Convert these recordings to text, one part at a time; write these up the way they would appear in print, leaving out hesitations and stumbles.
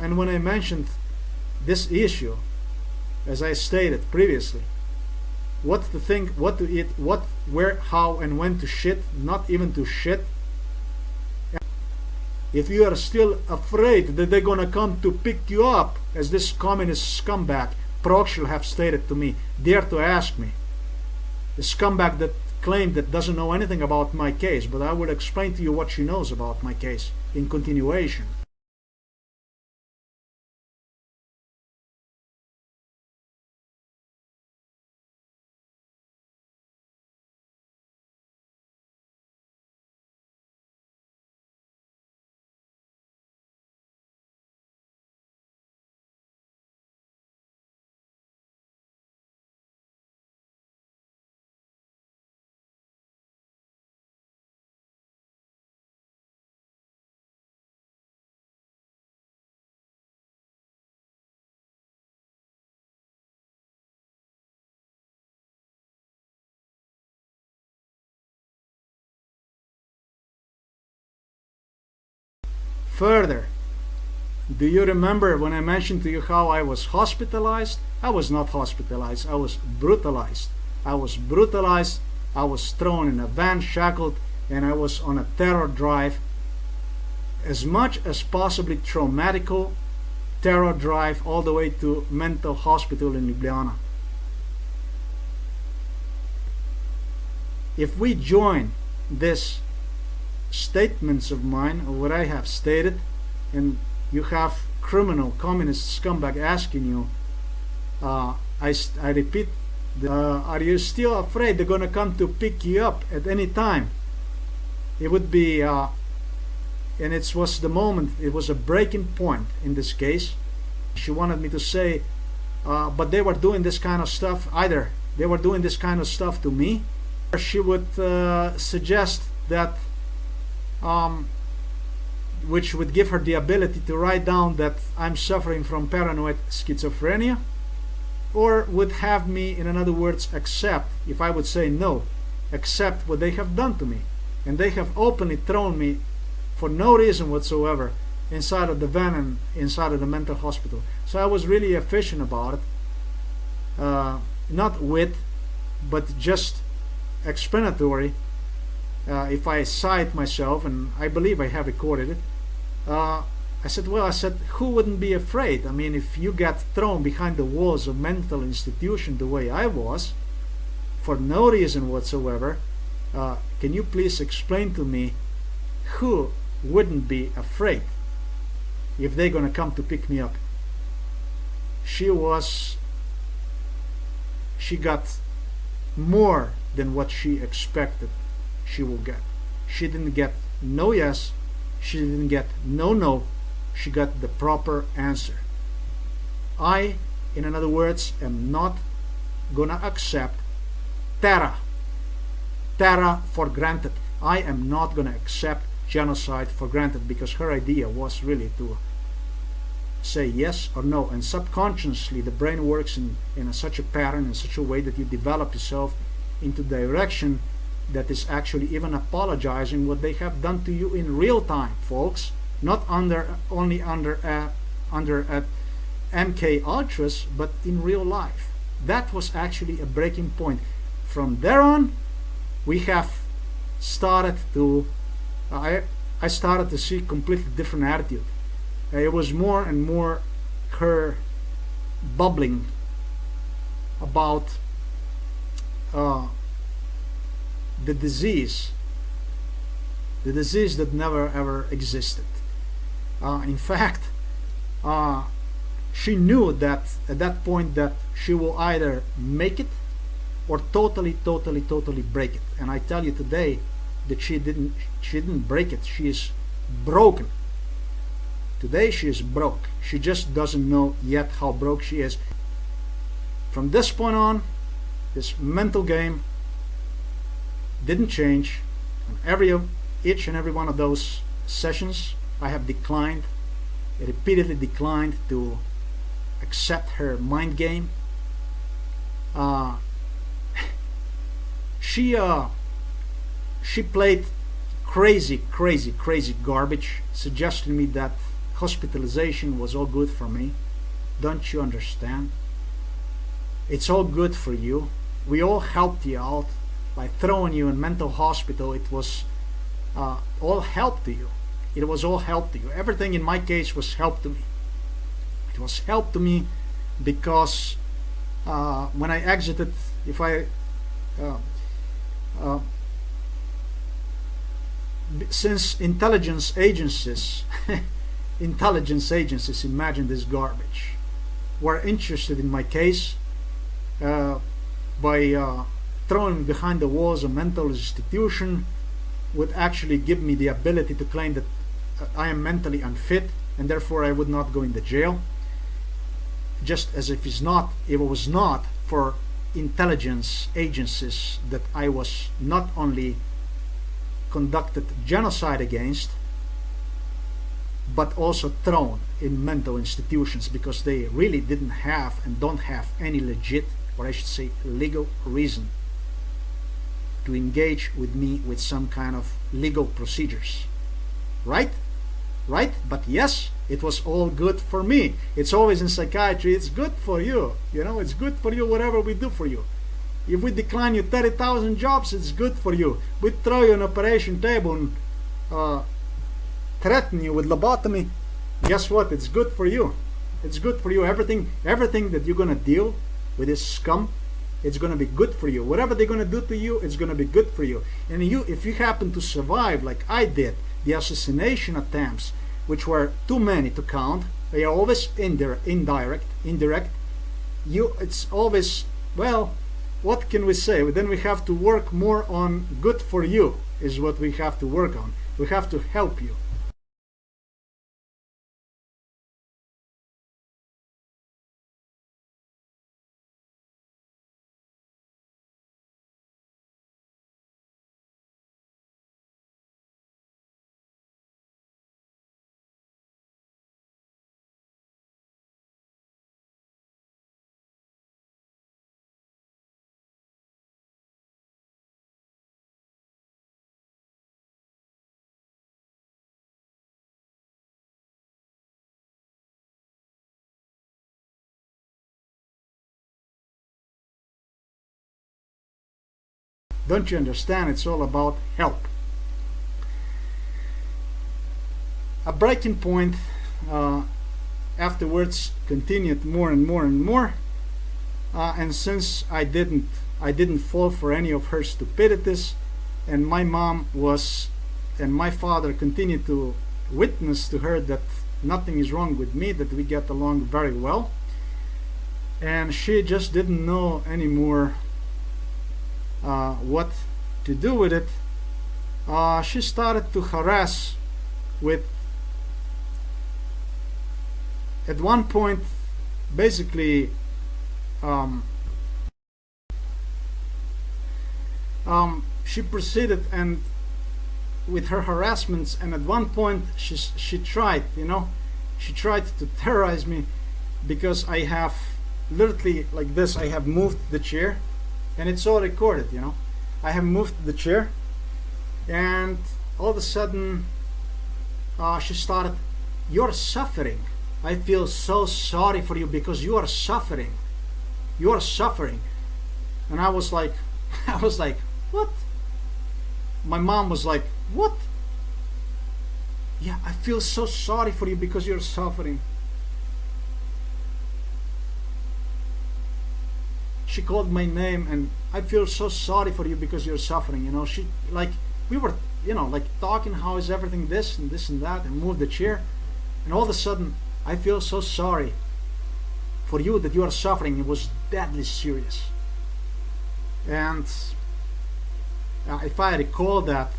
And when I mentioned this issue, as I stated previously, what to think, what to eat, what, where, how, and when to shit, not even to shit. If you are still afraid that they're gonna come to pick you up, as this communist scumbag Proxil have stated to me, dare to ask me, the scumbag that claimed that doesn't know anything about my case, but I will explain to you what she knows about my case in continuation. Further, do you remember when I mentioned to you how I was hospitalized? I was not hospitalized, I was brutalized. I was brutalized, I was thrown in a van, shackled, and I was on a terror drive, as much as possibly traumatical terror drive, all the way to mental hospital in Ljubljana. If we join this statements of mine, or what I have stated, and you have criminal communist scumbag asking you, I repeat, are you still afraid they're gonna come to pick you up at any time? It would be, and it was the moment, it was a breaking point in this case. She wanted me to say, but they were doing this kind of stuff, either they were doing this kind of stuff to me, or she would suggest that which would give her the ability to write down that I'm suffering from paranoid schizophrenia, or would have me, in other words, accept, if I would say no, accept what they have done to me. And they have openly thrown me for no reason whatsoever inside of the van and inside of the mental hospital. So I was really efficient about it, not with, but just explanatory. If I cite myself, and I believe I have recorded it, I said, who wouldn't be afraid? I mean, if you get thrown behind the walls of mental institution the way I was, for no reason whatsoever, can you please explain to me who wouldn't be afraid if they're gonna come to pick me up? She got more than what she expected she will get. She didn't get no yes, she didn't get no, she got the proper answer. I, in other words, am not gonna accept terror for granted. I am not gonna accept genocide for granted, because her idea was really to say yes or no, and subconsciously the brain works in such a pattern, in such a way that you develop yourself into direction that is actually even apologizing what they have done to you in real time, folks, not only under MK Ultras, but in real life. That was actually a breaking point. From there on, we have started to I started to see completely different attitude. It was more and more her bubbling about the disease that never ever existed. In fact, she knew that at that point that she will either make it or totally break it. And I tell you today that she didn't break it. She is broken. Today she is broke. She just doesn't know yet how broke she is. From this point on, this mental game didn't change. On each and every one of those sessions, I have repeatedly declined to accept her mind game. She played crazy garbage, suggesting me that hospitalization was all good for me. Don't you understand? It's all good for you. We all helped you out by throwing you in mental hospital. It was all help to you. It was all help to you. Everything in my case was help to me. It was help to me because when I exited, since intelligence agencies, imagine this garbage, were interested in my case by throwing me behind the walls of a mental institution, would actually give me the ability to claim that I am mentally unfit and therefore I would not go in the jail. Just as if it was not for intelligence agencies that I was not only conducted genocide against, but also thrown in mental institutions because they really didn't have and don't have any legit, or I should say legal reason to engage with me with some kind of legal procedures. Right? But yes, it was all good for me. It's always in psychiatry, it's good for you. You know, it's good for you whatever we do for you. If we decline you 30,000 jobs, it's good for you. We throw you on an operation table and threaten you with lobotomy. Guess what? It's good for you. It's good for you. Everything that you're gonna deal with this scum, it's gonna be good for you. Whatever they're gonna do to you, it's gonna be good for you. And if you happen to survive like I did, the assassination attempts, which were too many to count, they are always indirect. It's always, well, what can we say? Then we have to work more on good for you is what we have to work on. We have to help you. Don't you understand? It's all about help. A breaking point afterwards continued more and more and more, and since I didn't fall for any of her stupidities, and my mom and my father continued to witness to her that nothing is wrong with me, that we get along very well, and she just didn't know anymore what to do with it. She started to harass with, at one point, basically she proceeded and with her harassments, and at one point she tried to terrorize me because I have literally like this, I have moved the chair, and it's all recorded, I have moved the chair, and all of a sudden she started, "You're suffering. I feel so sorry for you because you are suffering. You are suffering." And I was like, what? My mom was like, "What?" "Yeah, I feel so sorry for you because you're suffering." She called my name, and "I feel so sorry for you because you're suffering." She, like, we were, like talking, how is everything, this and this and that, and moved the chair, and all of a sudden, "I feel so sorry for you that you are suffering." It was deadly serious. And if I recall that,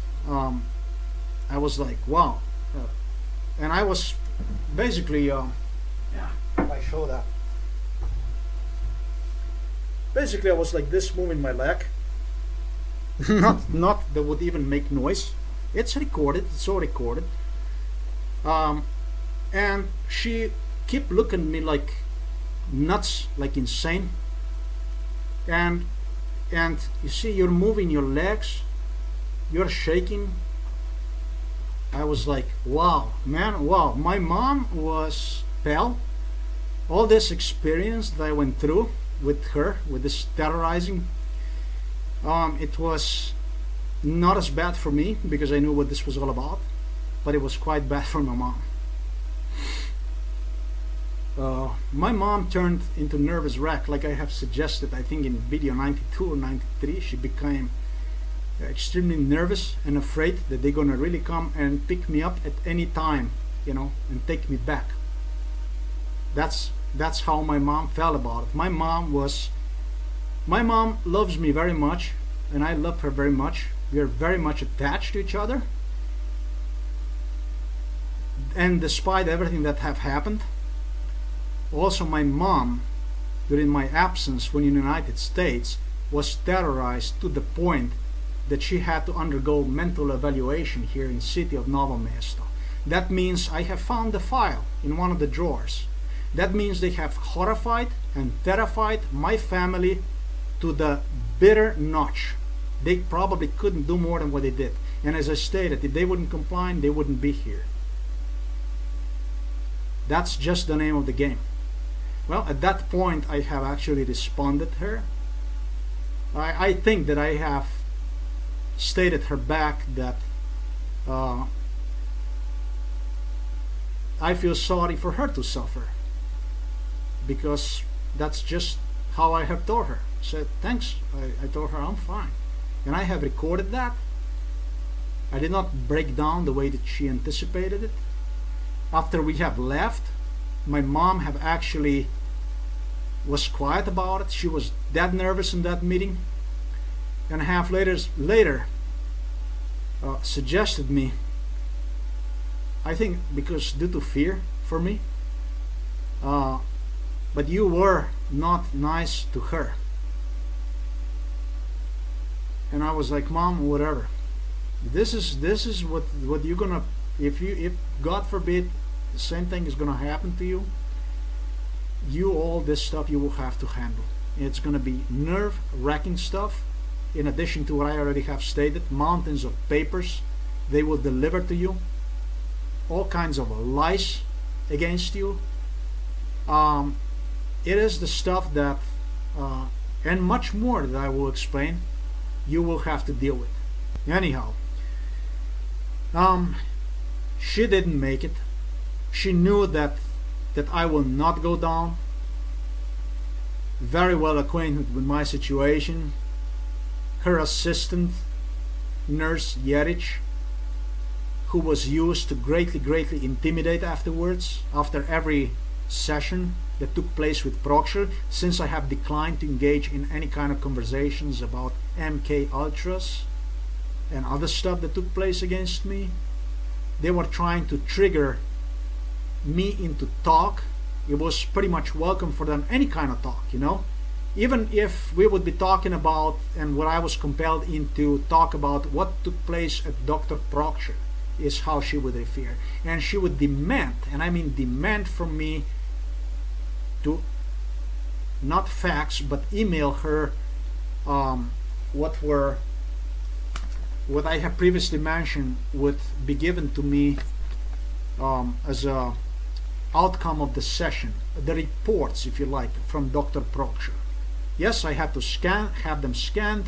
I was like, wow. And I was basically, if I show that. Basically, I was like this, moving my leg. not that would even make noise. It's recorded. It's all recorded. And she kept looking at me like nuts, like insane. And you see, you're moving your legs, you're shaking, I was like, wow, man, wow. My mom was pale. All this experience that I went through with her, with this terrorizing, it was not as bad for me because I knew what this was all about, but it was quite bad for my mom. My mom turned into nervous wreck, like I have suggested, I think in video 92 or 93. She became extremely nervous and afraid that they're gonna really come and pick me up at any time, and take me back. That's how my mom felt about it. My mom loves me very much, and I love her very much. We are very much attached to each other. And despite everything that have happened, also my mom, during my absence when in the United States, was terrorized to the point that she had to undergo mental evaluation here in the city of Novo Mesto. That means I have found the file in one of the drawers. That means they have horrified and terrified my family to the bitter notch. They probably couldn't do more than what they did. And as I stated, if they wouldn't comply, they wouldn't be here. That's just the name of the game. Well, at that point, I have actually responded to her. I think that I have stated her back that I feel sorry for her to suffer, because that's just how I have told her. I said, thanks. I told her I'm fine. And I have recorded that. I did not break down the way that she anticipated it. After we have left, my mom have actually was quiet about it. She was that nervous in that meeting, and a half later suggested me, I think because due to fear for me, but you were not nice to her. And I was like, Mom, whatever. This is what you're gonna, if God forbid the same thing is gonna happen to you, all this stuff you will have to handle. It's gonna be nerve-wracking stuff. In addition to what I already have stated, mountains of papers they will deliver to you, all kinds of lies against you. It is the stuff that, and much more that I will explain, you will have to deal with. Anyhow, she didn't make it. She knew that I will not go down. Very well acquainted with my situation. Her assistant, Nurse Yerich, who was used to greatly intimidate afterwards, after every session that took place with Proctor, since I have declined to engage in any kind of conversations about MK Ultras and other stuff that took place against me. They were trying to trigger me into talk. It was pretty much welcome for them, any kind of talk, even if we would be talking about, and what I was compelled into talk about, what took place at Dr. Proctor, is how she would refer, and she would demand, and I mean demand from me to, not fax but email her what I have previously mentioned would be given to me as a outcome of the session, the reports, if you like, from Dr. Proctor. Yes, I had to have them scanned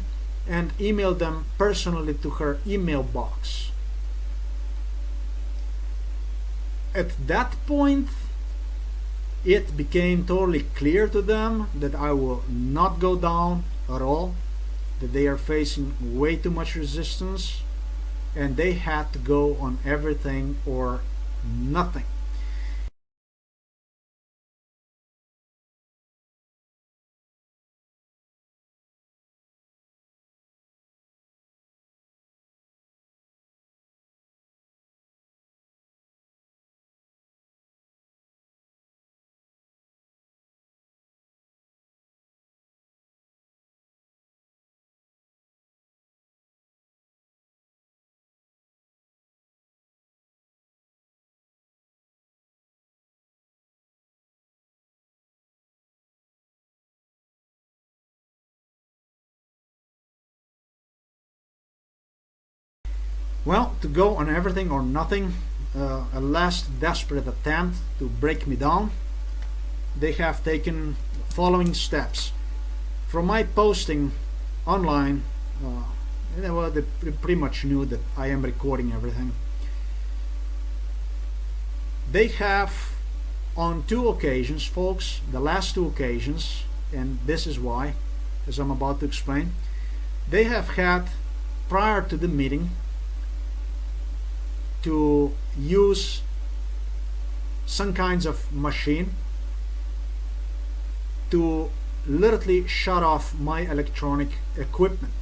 and email them personally to her email box. At that point, it became totally clear to them that I will not go down at all, that they are facing way too much resistance, and they had to go on everything or nothing. Well, to go on everything or nothing, a last desperate attempt to break me down, they have taken the following steps. From my posting online, well, they pretty much knew that I am recording everything. They have, on 2 occasions, folks, the last 2 occasions, and this is why, as I'm about to explain, they have had, prior to the meeting, to use some kinds of machine to literally shut off my electronic equipment.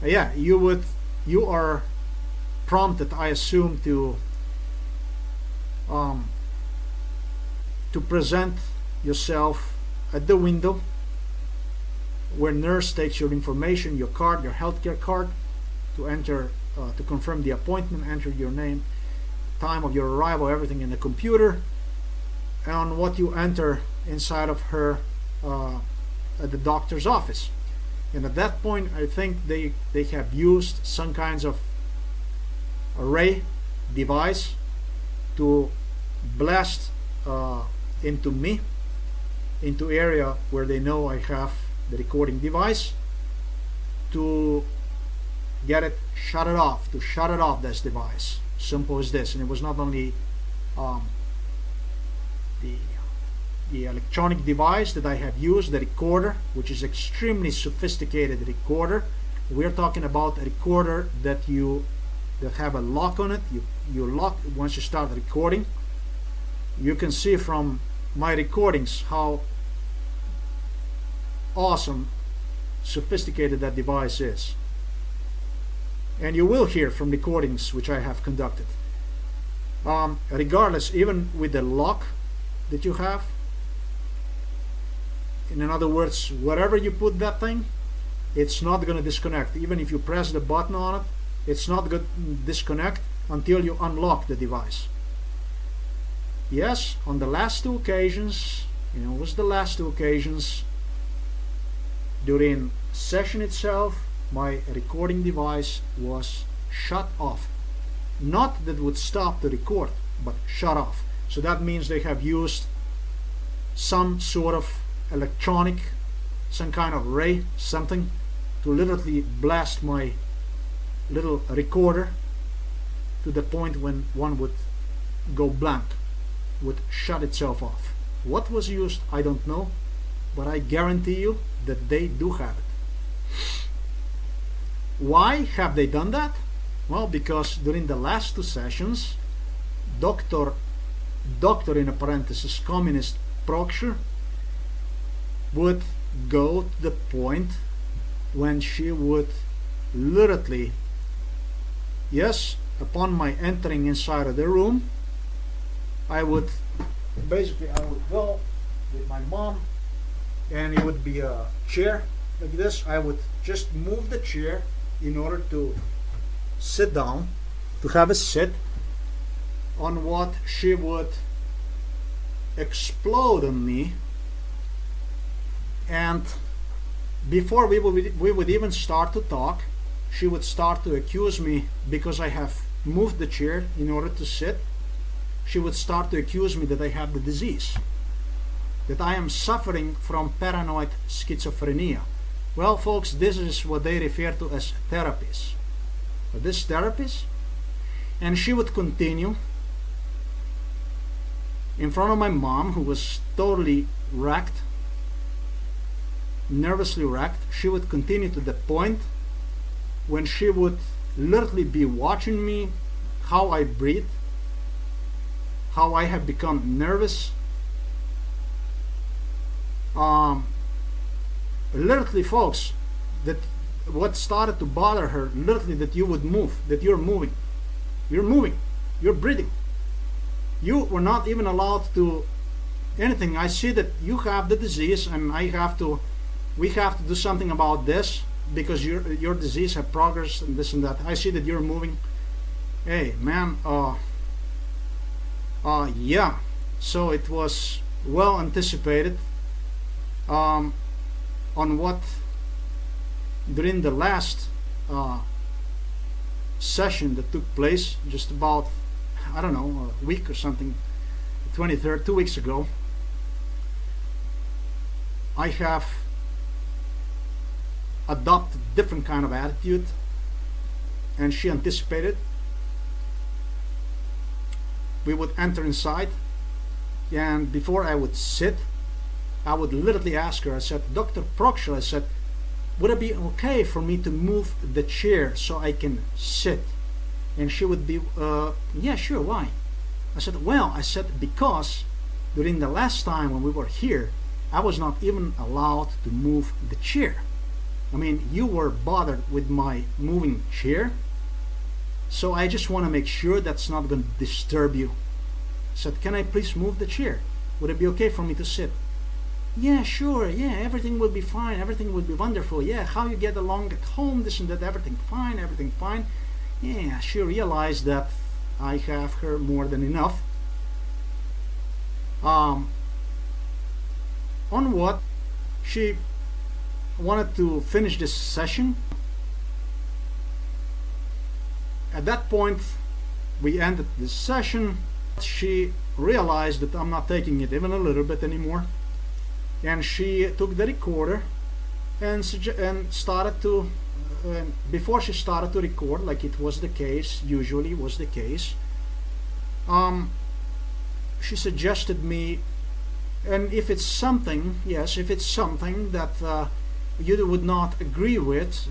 Yeah, you are prompted, I assume, to present yourself at the window where nurse takes your information, your card, your healthcare card, to enter, to confirm the appointment, enter your name, time of your arrival, everything in the computer, and what you enter inside of her at the doctor's office. And at that point, I think they have used some kinds of array device to blast into me, into area where they know I have the recording device, to get it, shut it off, this device. Simple as this. And it was not only the electronic device that I have used, the recorder, which is extremely sophisticated recorder. We're talking about a recorder that have a lock on it. You lock once you start recording. You can see from my recordings how awesome, sophisticated that device is. And you will hear from recordings which I have conducted. Regardless, even with the lock that you have, in other words, wherever you put that thing, it's not going to disconnect. Even if you press the button on it, it's not going to disconnect until you unlock the device. Yes, on the last 2 occasions, it was the last 2 occasions, during session itself, my recording device was shut off. Not that it would stop the record, but shut off. So that means they have used some sort of electronic, some kind of ray, something, to literally blast my little recorder to the point when one would go blank, would shut itself off. What was used, I don't know, but I guarantee you that they do have it. Why have they done that? Well, because during the last 2 sessions, Dr. in a parenthesis, Communist Proctor, would go to the point when she would literally, yes, upon my entering inside of the room, I would go with my mom, and it would be a chair like this. I would just move the chair in order to sit down, to have a sit on what she would explode on me. And before we would even start to talk, she would start to accuse me, because I have moved the chair in order to sit. She would start to accuse me that I have the disease, that I am suffering from paranoid schizophrenia. Well, folks, this is what they refer to as therapies. This therapies, and she would continue in front of my mom, who was totally wrecked, nervously wrecked. She would continue to the point when she would literally be watching me, how I breathe, how I have become nervous. Literally, folks, that what started to bother her, literally, that you would move, that you're moving, you're breathing. You were not even allowed to anything. I see that you have the disease, and we have to do something about this, because your disease have progressed and this and that. I see that you're moving. Hey, man, yeah. So it was well anticipated on what during the last session that took place just about, I don't know, a week or something, 23rd, 2 weeks ago, I have adopted different kind of attitude, and she anticipated. We would enter inside, and before I would sit, I would literally ask her, I said, Dr. Prokshel, I said, would it be okay for me to move the chair so I can sit? And she would be, yeah, sure, why? I said, well, I said, because during the last time when we were here, I was not even allowed to move the chair. I mean, you were bothered with my moving chair, so I just want to make sure that's not going to disturb you. I said, can I please move the chair? Would it be okay for me to sit? Yeah, sure, yeah, everything will be fine, everything will be wonderful. Yeah, how you get along at home, this and that, everything fine, everything fine. Yeah, she realized that I have her more than enough. On what she wanted to finish this session. At that point, we ended this session. She realized that I'm not taking it even a little bit anymore, and she took the recorder and started to, before she started to record, like it was the case, usually was the case, she suggested me, and if it's something, yes, if it's something that you would not agree with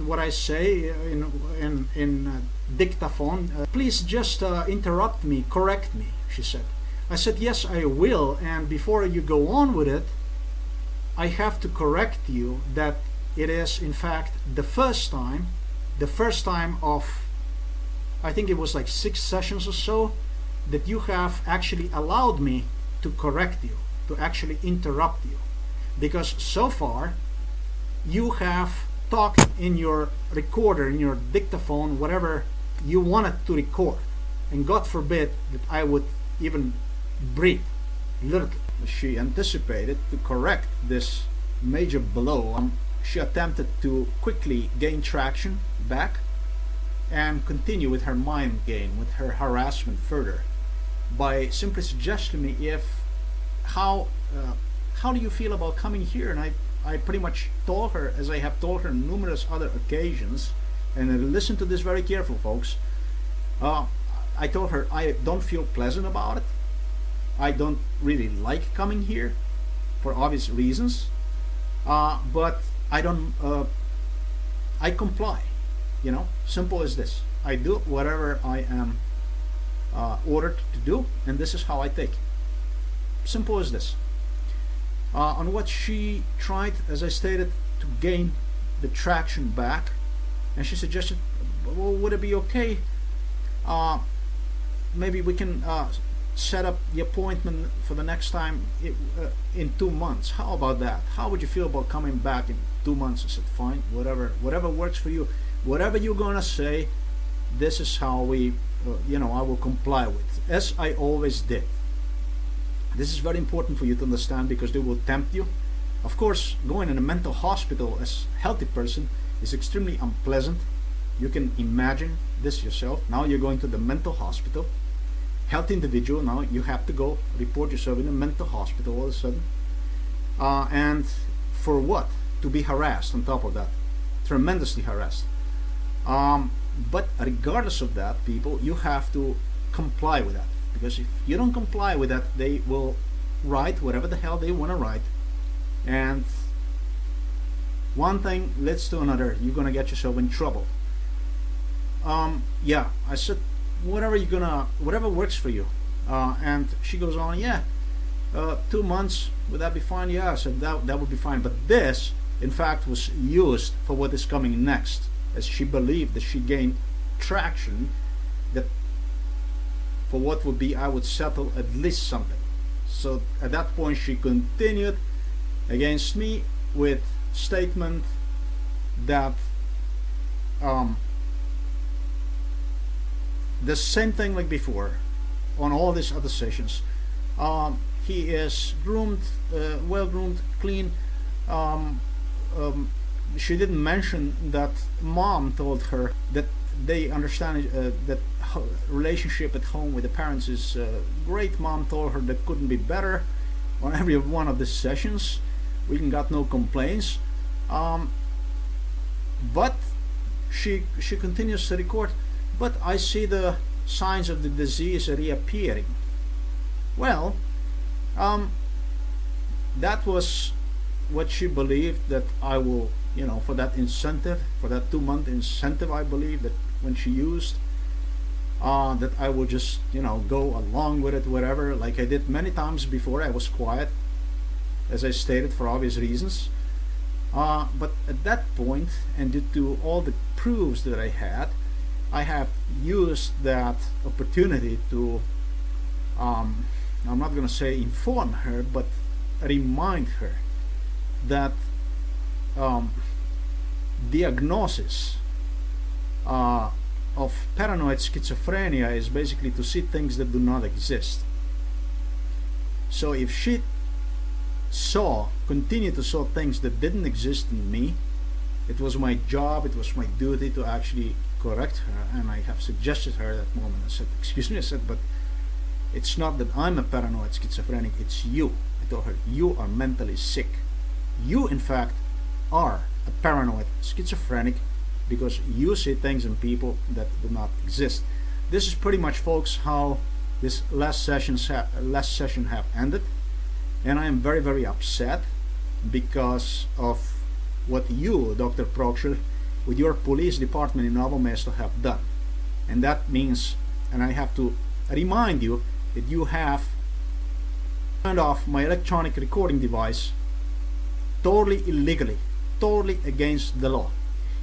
what I say in dictaphone, please just interrupt me, correct me, she said. I said, yes, I will, and before you go on with it, I have to correct you that it is in fact the first time of, I think it was like 6 sessions or so, that you have actually allowed me to correct you, to actually interrupt you, because so far you have talked in your recorder, in your dictaphone, whatever you wanted to record, and God forbid that I would even breathe, literally. She anticipated to correct this major blow. She attempted to quickly gain traction back and continue with her mind game, with her harassment further, by simply suggesting me how do you feel about coming here? And I pretty much told her, as I have told her on numerous other occasions, and listen to this very careful, folks. I told her I don't feel pleasant about it. I don't really like coming here for obvious reasons, but I don't. I comply. You know, simple as this. I do whatever I am ordered to do, and this is how I take it. Simple as this. On what she tried, as I stated, to gain the traction back, and she suggested, well, would it be okay? Maybe we can set up the appointment for the next time in 2 months. How about that? How would you feel about coming back in 2 months? I said, fine, whatever works for you. Whatever you're gonna say, this is how we, I will comply with, as I always did. This is very important for you to understand, because they will tempt you. Of course, going in a mental hospital as a healthy person is extremely unpleasant. You can imagine this yourself. Now you're going to the mental hospital. Healthy individual, now you have to go report yourself in a mental hospital all of a sudden. And for what? To be harassed on top of that. Tremendously harassed. But regardless of that, people, you have to comply with that. Because if you don't comply with that, they will write whatever the hell they want to write. And one thing leads to another. You're going to get yourself in trouble. Yeah, I said, whatever works for you. And she goes on, yeah, 2 months, would that be fine? Yeah, I said that would be fine. But this, in fact, was used for what is coming next, as she believed that she gained traction, that for what would be, I would settle at least something. So at that point, she continued against me with statement that the same thing like before on all these other sessions. He is groomed, well groomed, clean. She didn't mention that mom told her that they understand that relationship at home with the parents is great. Mom told her that couldn't be better on every one of the sessions. We got no complaints. But she continues to record, but I see the signs of the disease reappearing. Well, that was what she believed, that I will, for that incentive, for that 2-month incentive, I believe that when she used, that I will just, go along with it, whatever, like I did many times before. I was quiet, as I stated, for obvious reasons. But at that point, and due to all the proofs that I have used that opportunity to, I'm not going to say inform her, but remind her that diagnosis of paranoid schizophrenia is basically to see things that do not exist. So if she continued to saw things that didn't exist in me, it was my job, it was my duty to actually correct her. And I have suggested her at that moment, I said, excuse me, I said, but it's not that I'm a paranoid schizophrenic, it's you. I told her, you are mentally sick. You, in fact, are a paranoid schizophrenic because you see things in people that do not exist. This is pretty much, folks, how this last session have ended. And I am very, very upset because of what you, Dr. Prochel, with your police department in Novo Mesto have done. And that means, and I have to remind you, that you have turned off my electronic recording device totally illegally, totally against the law.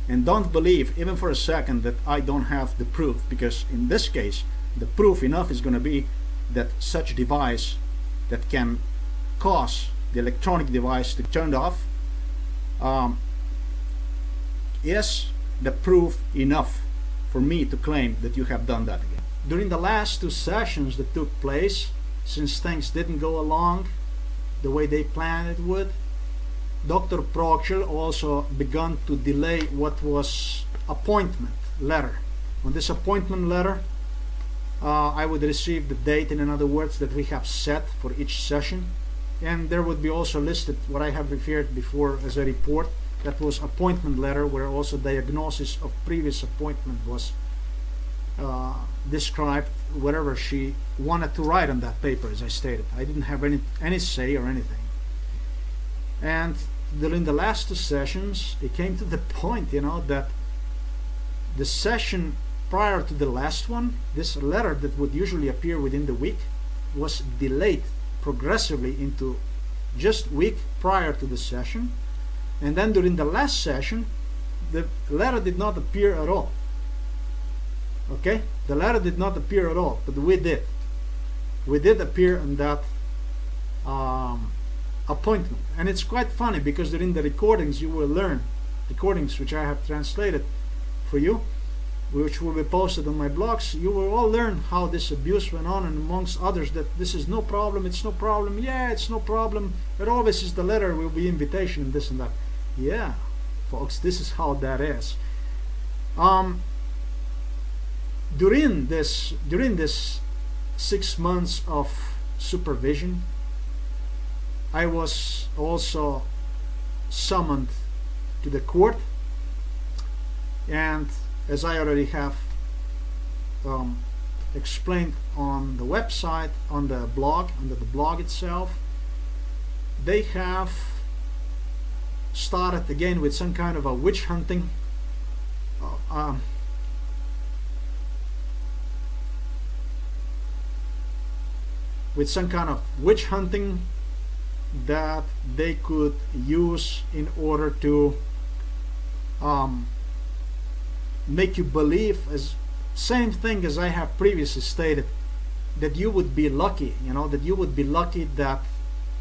And don't believe even for a second that I don't have the proof, because in this case the proof enough is going to be that such device that can cause the electronic device to turn off is the proof enough for me to claim that you have done that again. During the last 2 sessions that took place, since things didn't go along the way they planned it would, Dr. Prochel also began to delay what was appointment letter. On this appointment letter, I would receive the date, in other words, that we have set for each session, and there would be also listed what I have referred before as a report. That was appointment letter, where also diagnosis of previous appointment was described, whatever she wanted to write on that paper. As I stated, I didn't have any say or anything. And during the last 2 sessions, it came to the point, that the session prior to the last one, this letter that would usually appear within the week, was delayed progressively into just week prior to the session. And then during the last session, the letter did not appear at all. Okay? The letter did not appear at all, but we did. We did appear in that appointment. And it's quite funny, because during the recordings you will learn, recordings which I have translated for you, which will be posted on my blogs, you will all learn how this abuse went on, and amongst others that this is no problem, it's no problem, yeah, it's no problem, it always is the letter, will be invitation, and this and that. Yeah, folks, this is how that is. During this 6 months of supervision, I was also summoned to the court, and as I already have explained on the website, on the blog, under the blog itself, they have started again with some kind of a witch hunting, that they could use in order to make you believe, as same thing as I have previously stated, that you would be lucky, that you would be lucky that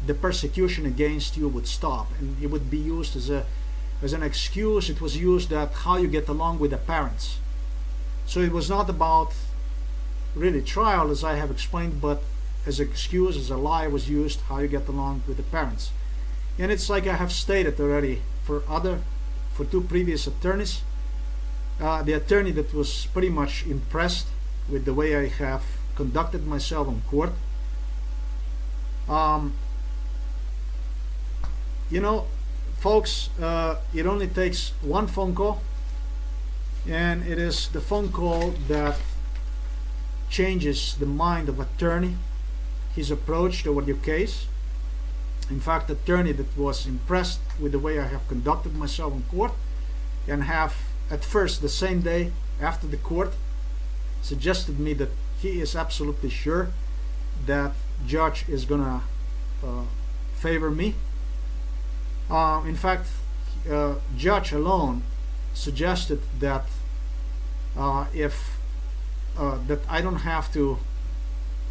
the persecution against you would stop, and it would be used as an excuse. It was used that how you get along with the parents. So it was not about really trial, as I have explained, but as an excuse, as a lie was used, how you get along with the parents. And it's like I have stated already for 2 previous attorneys, the attorney that was pretty much impressed with the way I have conducted myself in court. You know, folks, it only takes one phone call, and it is the phone call that changes the mind of attorney, his approach toward your case. In fact, attorney that was impressed with the way I have conducted myself in court, and have at first, the same day after the court, suggested me that he is absolutely sure that judge is gonna favor me. In fact, judge alone suggested that that I don't have to,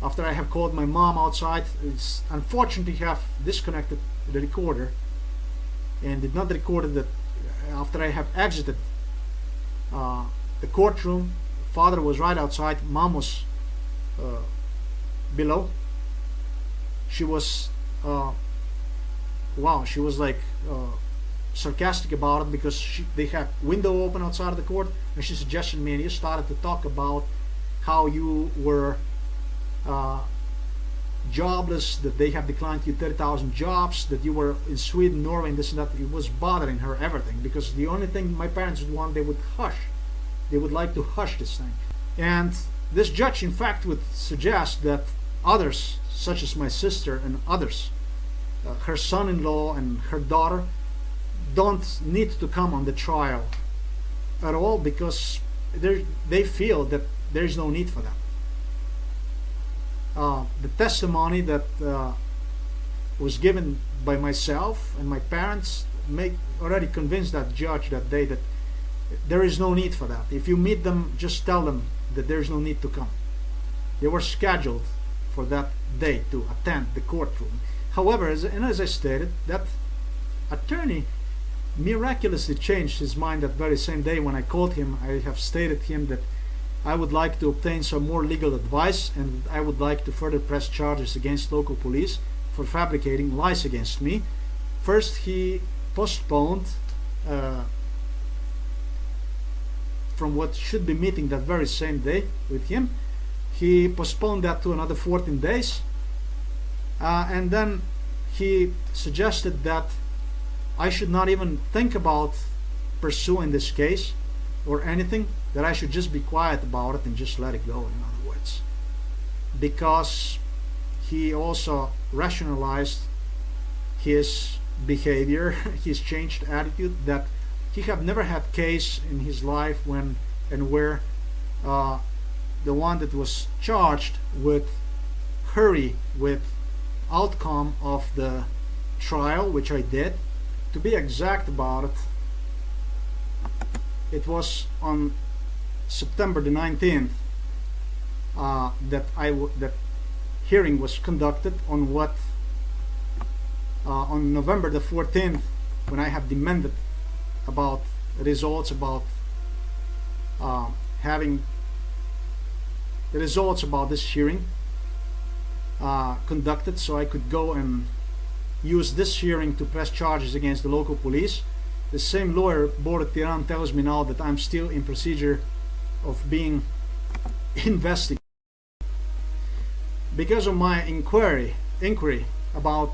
after I have called my mom outside, it's unfortunately have disconnected the recorder and did not record that after I have exited the courtroom. Father was right outside, mom was below. She was wow, she was like sarcastic about it, because they had window open outside of the court, and she suggested me, and you started to talk about how you were jobless, that they have declined you 30,000 jobs, that you were in Sweden, Norway, and this and that. It was bothering her everything, because the only thing my parents would want, they would hush. They would like to hush this thing. And this judge, in fact, would suggest that others, such as my sister and others, her son-in-law and her daughter, don't need to come on the trial at all, because they feel that there is no need for that. The testimony that was given by myself and my parents already convinced that judge that day that there is no need for that. If you meet them, just tell them that there is no need to come. They were scheduled for that day to attend the courtroom. However, as I stated, that attorney miraculously changed his mind that very same day. When I called him, I have stated to him that I would like to obtain some more legal advice, and I would like to further press charges against local police for fabricating lies against me. First, he postponed from what should be meeting that very same day with him. He postponed that to another 14 days. And then he suggested that I should not even think about pursuing this case or anything, that I should just be quiet about it and just let it go, in other words. Because he also rationalized his behavior, his changed attitude, that he have never had case in his life when and where the one that was charged would hurry with outcome of the trial, which I did. To be exact about it, it was on September the 19th that hearing was conducted. On what on November the 14th, when I have demanded about results, about having the results about this hearing conducted, so I could go and use this hearing to press charges against the local police. The same lawyer, Board Tiran, tells me now that I'm still in procedure of being investigated because of my inquiry about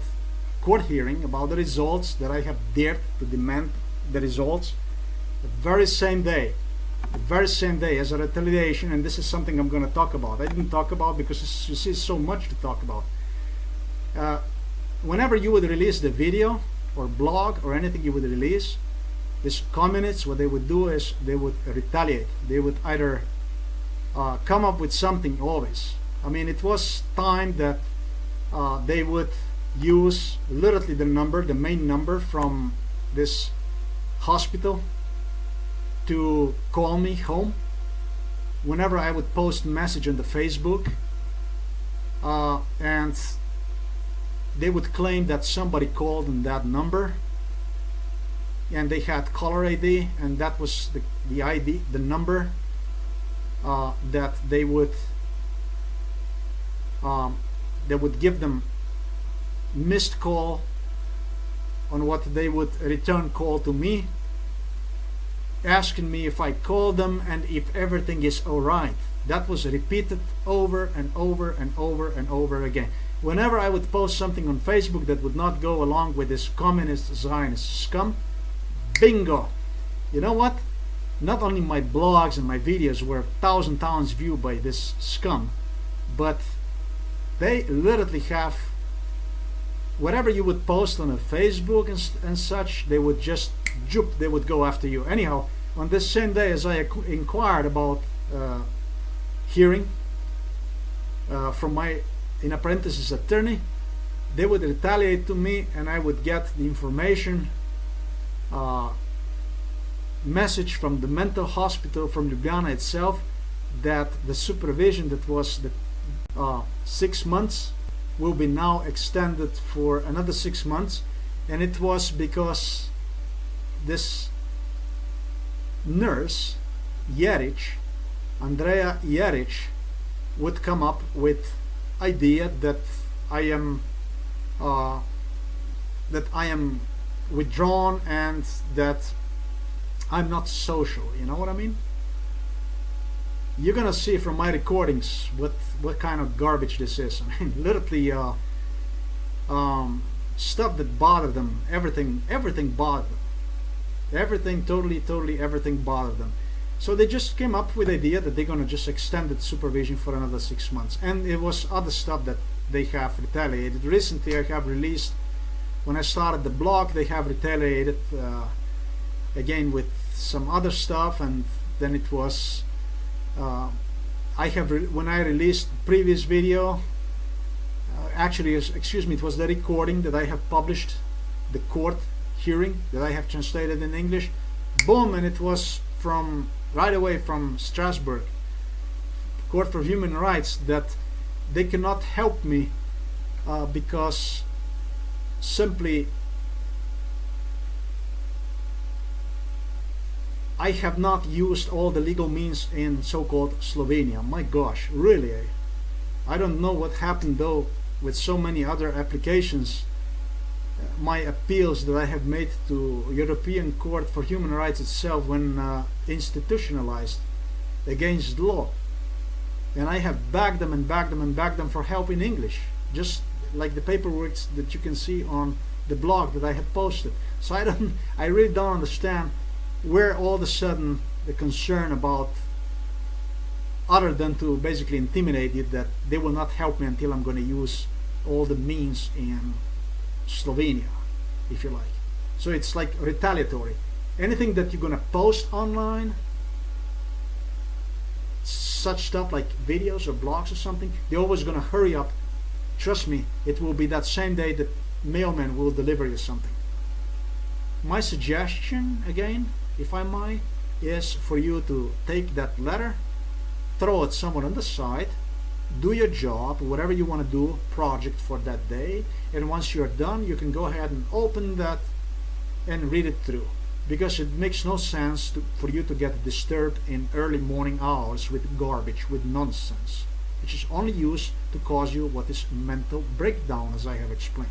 court hearing, about the results, that I have dared to demand the results the very same day as a retaliation. And this is something I'm going to talk about. I didn't talk about because you see so much to talk about. Whenever you would release the video or blog or anything you would release, these communists, what they would do is they would retaliate. They would either come up with something always. I mean, it was time that they would use literally the main number from this hospital to call me home whenever I would post a message on the Facebook, and they would claim that somebody called on that number and they had caller ID, and that was the ID, the number that they would give them missed call on what they would return call to me. asking me if I called them and if everything is alright. That was repeated over and over and over and over again. Whenever I would post something on Facebook that would not go along with this communist Zionist scum, bingo! You know what? Not only my blogs and my videos were 1,000 times viewed by this scum, but they literally have whatever you would post on a Facebook and such, they would just jupe, they would go after you. Anyhow, on this same day as I inquired about hearing from my, in a parenthesis, attorney, they would retaliate to me, and I would get the information message from the mental hospital from Ljubljana itself that the supervision that was the 6 months will be now extended for another 6 months, and it was because this nurse Andrea Jeric, would come up with idea that I am withdrawn and that I'm not social. You know what I mean? You're gonna see from my recordings what kind of garbage this is. I mean, literally stuff that bothered them. Everything bothered them. Everything, totally everything bothered them. So they just came up with the idea that they're gonna just extend the supervision for another 6 months. And it was other stuff that they have retaliated. Recently I have released, when I started the blog, they have retaliated again with some other stuff, and then it was when I released the previous video, actually, excuse me, it was the recording that I have published, the court hearing that I have translated in English, boom, and it was from right away from Strasbourg, Court for Human Rights, that they cannot help me because simply I have not used all the legal means in so-called Slovenia. My gosh, really? I don't know what happened though with so many other applications. My appeals that I have made to European Court for Human Rights itself when institutionalized against law. And I have begged them and begged them and begged them for help in English, just like the paperwork that you can see on the blog that I have posted. So I really don't understand where all of a sudden the concern about, other than to basically intimidate you, that they will not help me until I'm going to use all the means in Slovenia, if you like. So it's like retaliatory. Anything that you're going to post online, such stuff like videos or blogs or something, they're always going to hurry up. Trust me, it will be that same day that mailman will deliver you something. My suggestion, again, if I might, is for you to take that letter, throw it somewhere on the side, do your job, whatever you want to do, project for that day, and once you're done, you can go ahead and open that and read it through, because it makes no sense for you to get disturbed in early morning hours with garbage, with nonsense, which is only used to cause you what is mental breakdown, as I have explained.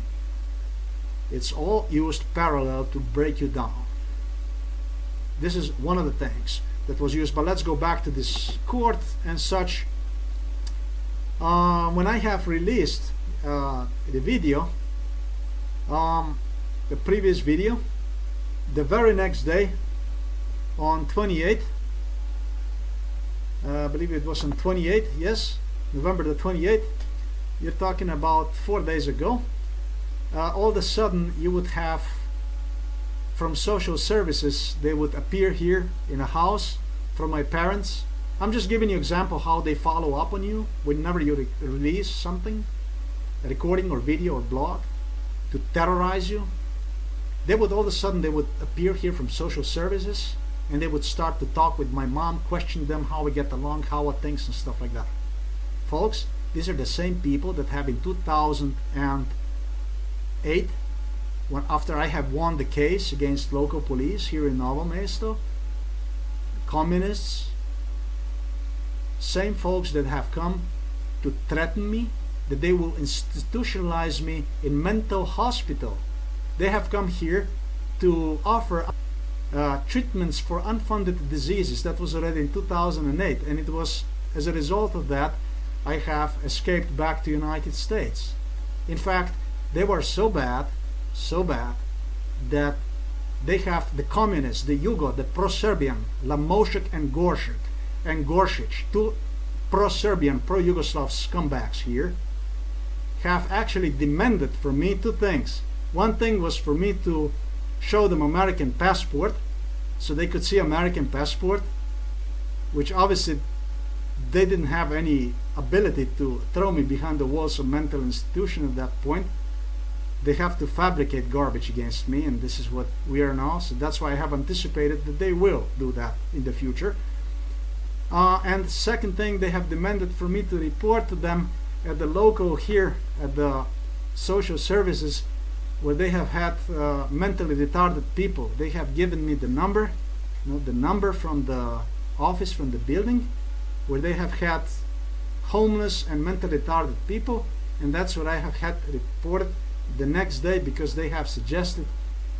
It's all used parallel to break you down. This is one of the things that was used. But let's go back to this court and such. When I have released the video, the previous video, the very next day, on 28th, I believe it was on 28th, yes, November the 28th, you're talking about 4 days ago, all of a sudden you would have from social services, they would appear here in a house from my parents. I'm just giving you an example how they follow up on you whenever you release something, a recording or video or blog, to terrorize you. They would all of a sudden, they would appear here from social services, and they would start to talk with my mom, question them how we get along, how are things and stuff like that. Folks, these are the same people that have in 2008, when after I have won the case against local police here in Novo Mesto, communists, same folks that have come to threaten me that they will institutionalize me in mental hospital. They have come here to offer treatments for unfunded diseases. That was already in 2008, and it was as a result of that I have escaped back to United States. In fact, they were so bad that they have the communists, the Yugo, the pro-Serbian, Lamošek and Goršić, two pro-Serbian, pro-Yugoslav scumbags here, have actually demanded from me two things. One thing was for me to show them American passport, so they could see American passport, which obviously they didn't have any ability to throw me behind the walls of mental institution at that point. They have to fabricate garbage against me, and this is what we are now. So that's why I have anticipated that they will do that in the future. And the second thing, they have demanded for me to report to them at the local here, at the social services, where they have had mentally retarded people. They have given me the number, the number from the office, from the building, where they have had homeless and mentally retarded people, and that's what I have had reported the next day, because they have suggested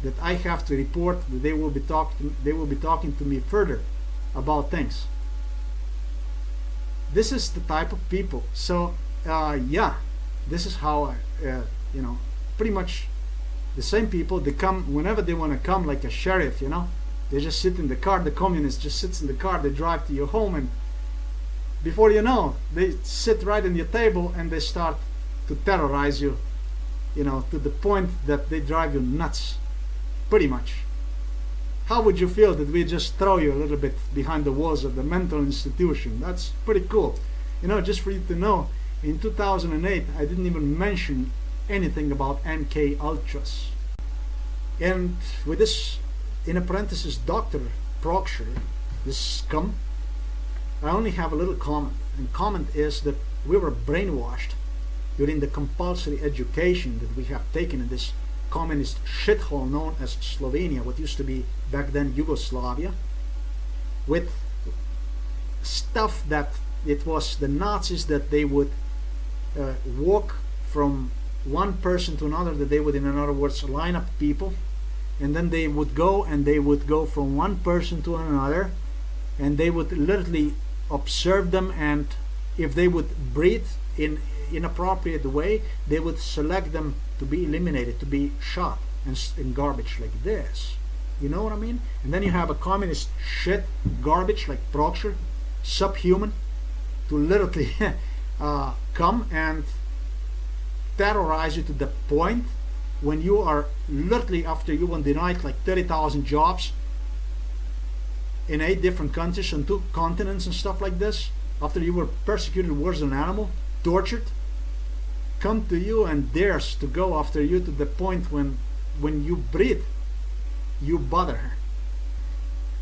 that I have to report that they will be talking to me further about things. This is the type of people. So yeah, this is how you know, pretty much the same people. They come whenever they want to come, like a sheriff, you know. They just sit in the car. The communist just sits in the car. They drive to your home, and before you know, they sit right in your table and they start to terrorize you, you know, to the point that they drive you nuts, pretty much. How would you feel that we just throw you a little bit behind the walls of the mental institution? That's pretty cool. You know, just for you to know, in 2008, I didn't even mention anything about MK Ultras. And with this, in a parenthesis, Dr. Proctor, this scum, I only have a little comment. And comment is that we were brainwashed during the compulsory education that we have taken in this communist shithole known as Slovenia, what used to be back then Yugoslavia, with stuff that it was the Nazis, that they would walk from one person to another, that they would, in other words, line up people, and then they would go from one person to another, and they would literally observe them, and if they would breathe in inappropriate way, they would select them to be eliminated, to be shot in garbage like this. You know what I mean? And then you have a communist shit garbage like Proctor, subhuman, to literally come and terrorize you to the point when you are literally, after you were denied like 30,000 jobs in 8 different countries on 2 continents and stuff like this, after you were persecuted worse than an animal, tortured, come to you and dares to go after you to the point when you breathe, you bother her.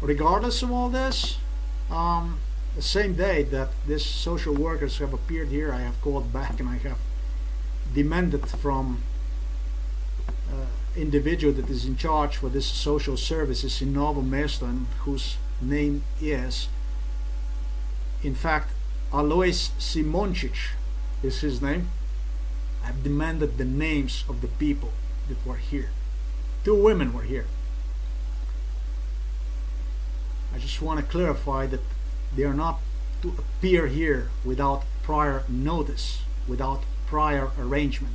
Regardless of all this, the same day that these social workers have appeared here, I have called back and I have demanded from individual that is in charge for this social services in Novo Mesto, and whose name is, in fact, Alois Simoncic is his name. I've demanded the names of the people that were here. 2 women were here. I just want to clarify that they are not to appear here without prior notice, without prior arrangement.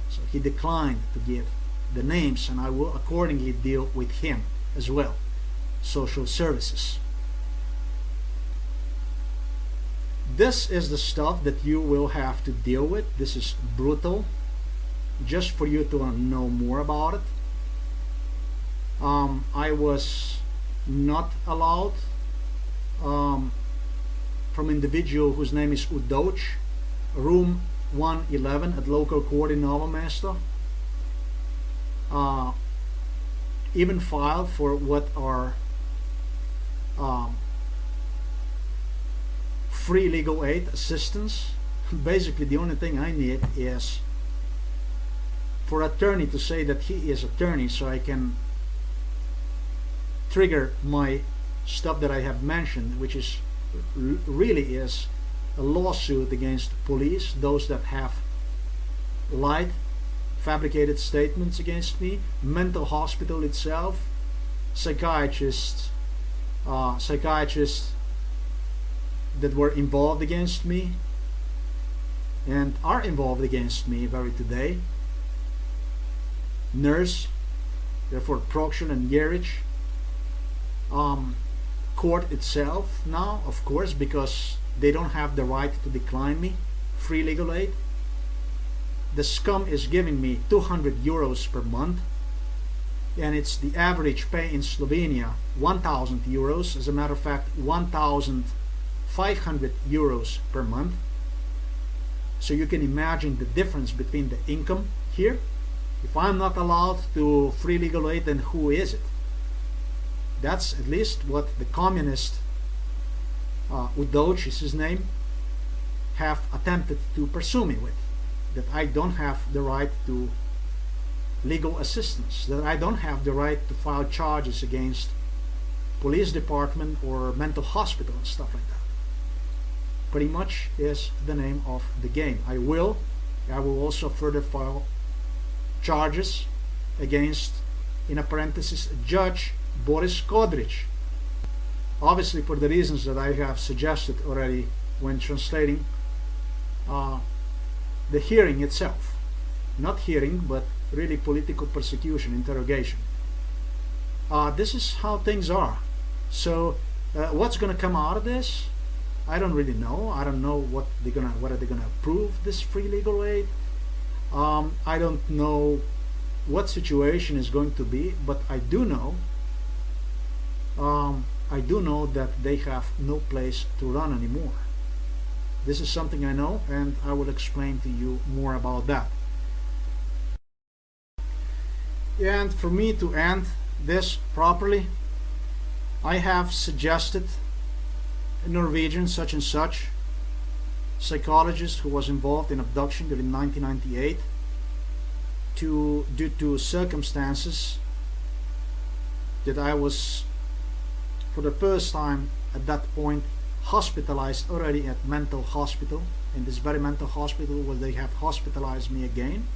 So he declined to give the names, and I will accordingly deal with him as well. Social services. This is the stuff that you will have to deal with. This is brutal. Just for you to know more about it. I was not allowed from individual whose name is Udoc, room 111 at local court in Novo Mesto. Even filed for what are free legal aid assistance. Basically, the only thing I need is for attorney to say that he is attorney, so I can trigger my stuff that I have mentioned, which is really is a lawsuit against police, those that have lied, fabricated statements against me, mental hospital itself, psychiatrists that were involved against me and are involved against me very today. Nurse, therefore Trojan and Yerich. Court itself now, of course, because they don't have the right to decline me free legal aid. The scum is giving me 200 euros per month, and it's the average pay in Slovenia 1,000 euros. As a matter of fact, 1,500 euros per month. So you can imagine the difference between the income here. If I'm not allowed to free legal aid, then who is it? That's at least what the communist, Udoch is his name, have attempted to pursue me with. That I don't have the right to legal assistance, that I don't have the right to file charges against police department or mental hospital and stuff like that. Pretty much is the name of the game. I will also further file charges against, in a parenthesis, Judge Boris Kodrich. Obviously for the reasons that I have suggested already when translating the hearing itself. Not hearing, but really political persecution, interrogation. This is how things are. So what's going to come out of this? I don't really know. I don't know what are they gonna approve this free legal aid. I don't know what situation is going to be, but I do know that they have no place to run anymore. This is something I know, and I will explain to you more about that. And for me to end this properly, I have suggested a Norwegian such and such psychologist who was involved in abduction during 1998 due to circumstances that I was for the first time at that point hospitalized already at mental hospital, in this very mental hospital where they have hospitalized me again.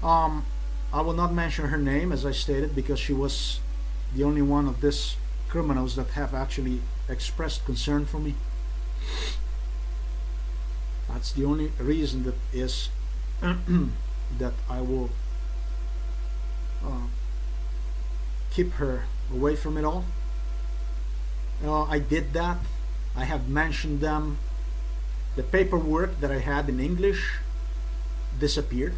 I will not mention her name, as I stated, because she was the only one of these criminals that have actually expressed concern for me. That's the only reason that is that I will keep her away from it all. I did that. I have mentioned them. The paperwork that I had in English disappeared,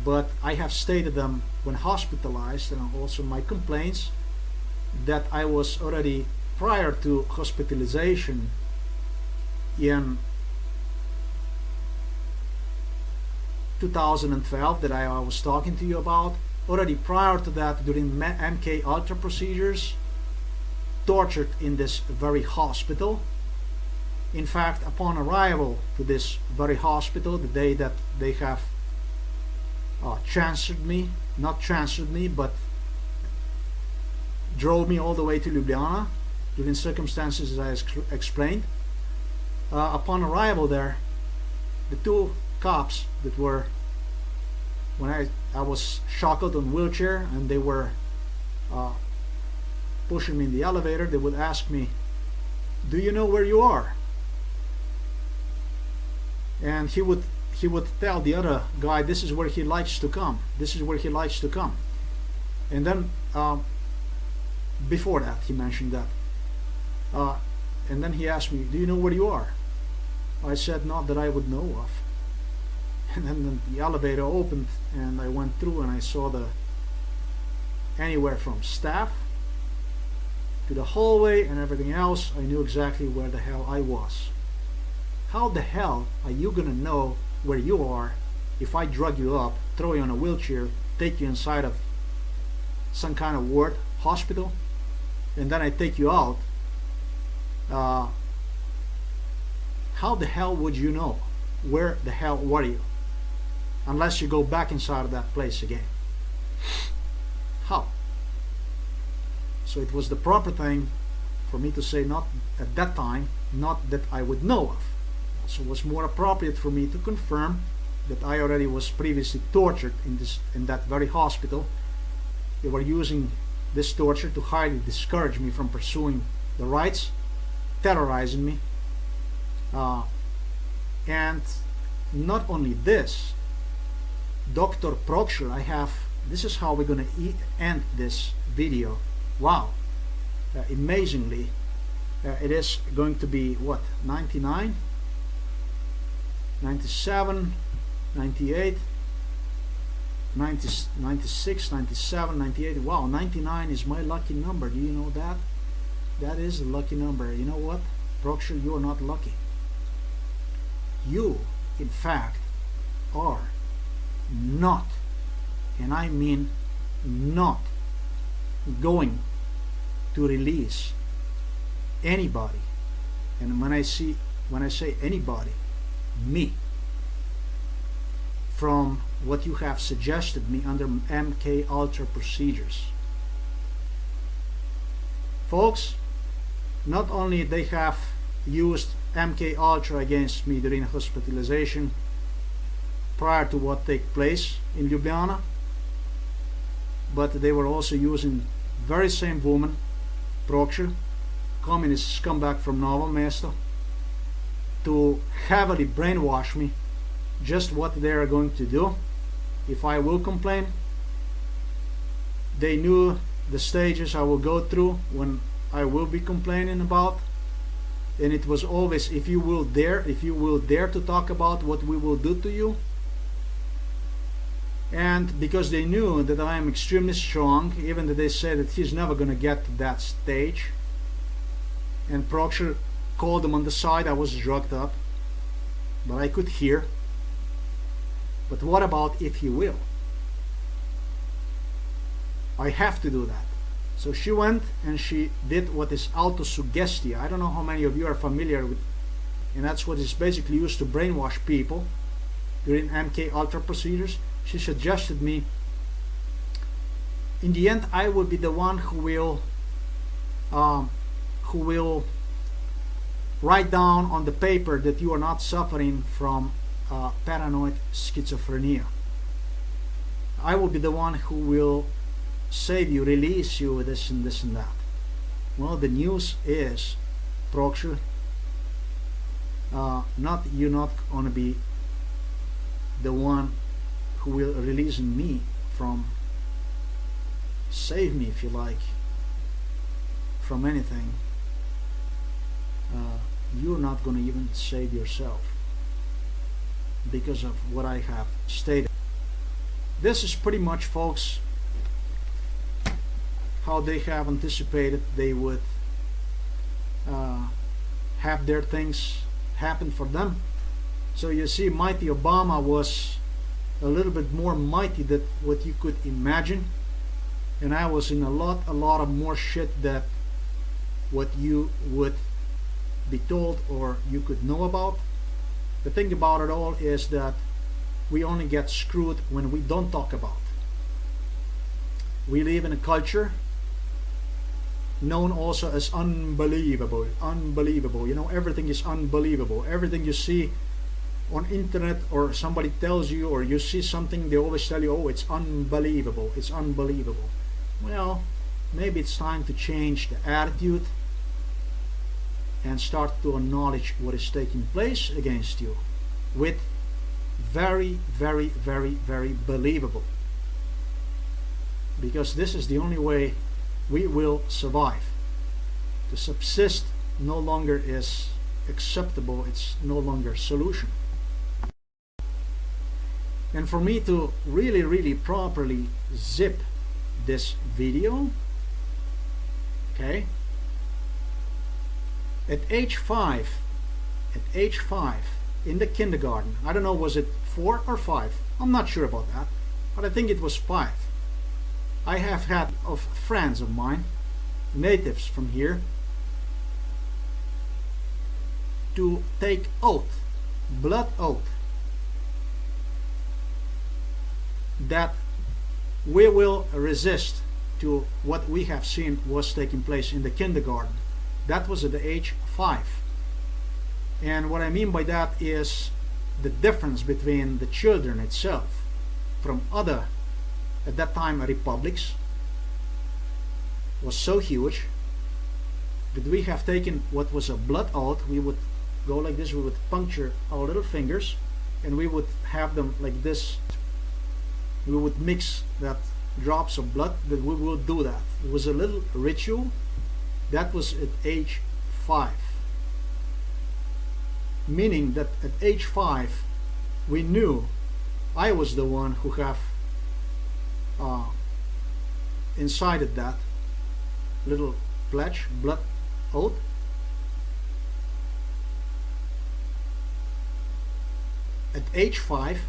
but I have stated them when hospitalized, and also my complaints, that I was already, prior to hospitalization in 2012 that I was talking to you about, already prior to that, during MK Ultra procedures, tortured in this very hospital. In fact, upon arrival to this very hospital, the day that they have not transferred me, but drove me all the way to Ljubljana during circumstances as I explained. Upon arrival there, the two cops that were, when I was shackled on wheelchair and they were pushing me in the elevator, they would ask me, "Do you know where you are?" And he would tell the other guy, "This is where he likes to come. This is where he likes to come." And then before that he mentioned that, and then he asked me, "Do you know where you are?" I said, "Not that I would know of." And then the elevator opened and I went through and I saw anywhere from staff to the hallway and everything else. I knew exactly where the hell I was. How the hell are you gonna know where you are if I drug you up, throw you on a wheelchair, take you inside of some kind of ward, hospital, and then I take you out? How the hell would you know where the hell were you? Unless you go back inside of that place again. How? So it was the proper thing for me to say, not at that time, not that I would know of. So it was more appropriate for me to confirm that I already was previously tortured in that very hospital. They were using this torture to highly discourage me from pursuing the rights, terrorizing me, and not only this, Dr. Proksher, this is how we're going to end this video. Wow, amazingly, it is going to be what, 99, 97, 98, 90, 96, 97, 98. Wow, 99 is my lucky number. Do you know that? That is a lucky number. You know what, Proksher, you are not lucky. You, in fact, are not, and I mean not, going to release anybody, and when I say anybody, me, from what you have suggested me under MK Ultra procedures. Folks, not only they have used MK Ultra against me during hospitalization prior to what took place in Ljubljana, but they were also using very same woman, Proksher, communist scumbag from Novo Mesto, to heavily brainwash me just what they are going to do if I will complain. They knew the stages I will go through when I will be complaining about, and it was always, if you will dare to talk about what we will do to you. And because they knew that I am extremely strong, even though they said that he's never going to get to that stage, and Proksher called them on the side, I was drugged up, but I could hear. But what about if he will? I have to do that. So she went and she did what is autosuggestia. I don't know how many of you are familiar with, and that's what is basically used to brainwash people during MK Ultra procedures. She suggested me, in the end, I will be the one who will write down on the paper that you are not suffering from paranoid schizophrenia. I will be the one who will save you, release you, this and this and that. Well, the news is, Proksher, you're not going to be the one who will release me from, save me if you like, from anything. You're not going to even save yourself because of what I have stated. This is pretty much, folks, how they have anticipated they would have their things happen for them. So you see, mighty Obama was a little bit more mighty than what you could imagine, and I was in a lot of more shit that what you would be told or you could know about. The thing about it all is that we only get screwed when we don't talk about. We live in a culture known also as unbelievable. You know, everything is unbelievable. Everything you see on internet, or somebody tells you, or you see something, they always tell you, oh, it's unbelievable, it's unbelievable. Well, maybe it's time to change the attitude and start to acknowledge what is taking place against you with very, very, very, very believable. Because this is the only way we will survive. To subsist no longer is acceptable, it's no longer a solution. And for me to really properly zip this video, okay, at age 5 in the kindergarten, I don't know, was it 4 or 5, I'm not sure about that, but I think it was 5, I have had of friends of mine, natives from here, to take oath, blood oath, that we will resist to what we have seen was taking place in the kindergarten. That was at the age 5. And what I mean by that is the difference between the children itself from other, at that time, republics was so huge that we have taken what was a blood oath. We would go like this, we would puncture our little fingers, and we would have them like this. We would mix that drops of blood, that we would do that. It was a little ritual. That was at age 5. Meaning that at age 5, we knew I was the one who have incited that little pledge, blood oath. At age 5,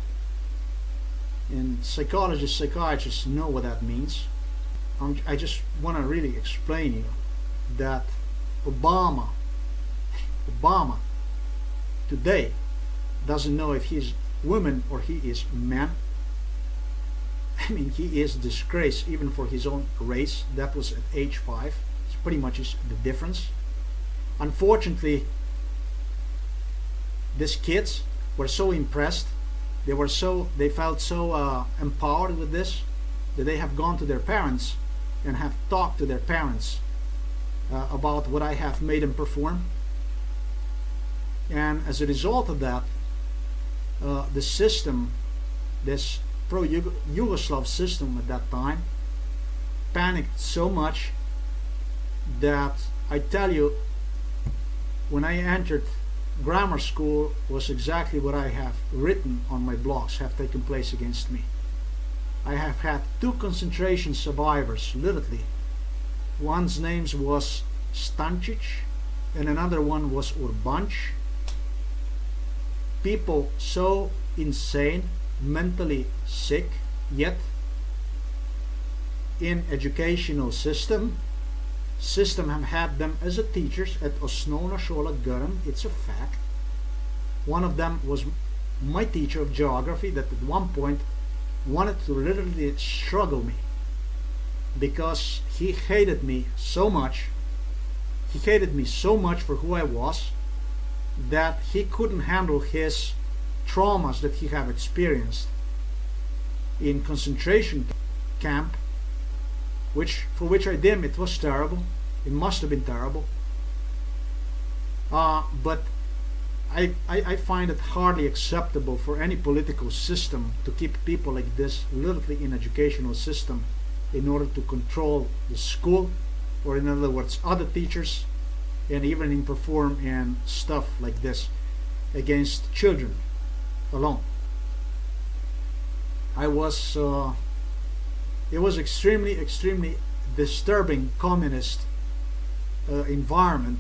and psychologists, psychiatrists know what that means. I just want to really explain you that Obama today doesn't know if he's woman or he is man. I mean, he is disgrace even for his own race. That was at age 5. It's pretty much the difference. Unfortunately, these kids were so impressed. They felt so empowered with this that they have gone to their parents and have talked to their parents about what I have made them perform. And as a result of that, the system, this pro-Yugoslav system at that time, panicked so much that I tell you, when I entered grammar school, was exactly what I have written on my blogs have taken place against me. I have had 2 concentration survivors, literally. One's name was Stancic and another one was Urbanch. People so insane, mentally sick, yet in educational system have had them as a teachers at Osnovna Škola Grm. It's a fact. One of them was my teacher of geography that at one point wanted to literally struggle me because he hated me so much. He hated me so much for who I was that he couldn't handle his traumas that he had experienced in concentration camp, for which I deem it was terrible. It must have been terrible. But I find it hardly acceptable for any political system to keep people like this literally in educational system in order to control the school, or in other words, other teachers, and even in perform and stuff like this against children alone. It was extremely disturbing communist environment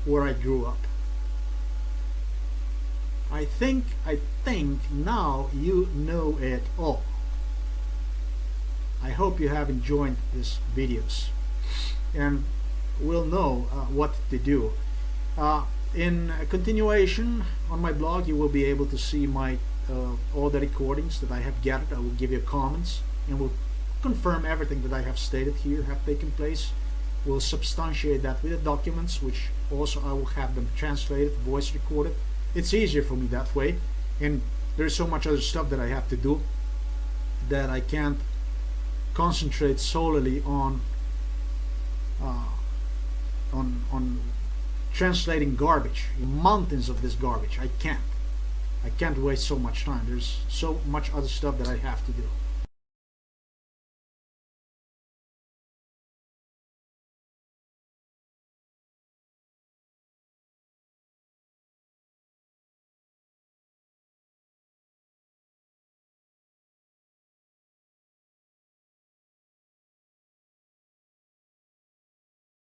where I grew up. I think now you know it all. I hope you have enjoyed these videos and will know what to do. In continuation on my blog, you will be able to see my all the recordings that I have gathered. I will give you comments and will confirm everything that I have stated here have taken place. We'll substantiate that with the documents, which also I will have them translated, voice recorded. It's easier for me that way, and there's so much other stuff that I have to do that I can't concentrate solely on translating garbage, mountains of this garbage. I can't waste so much time. There's so much other stuff that I have to do.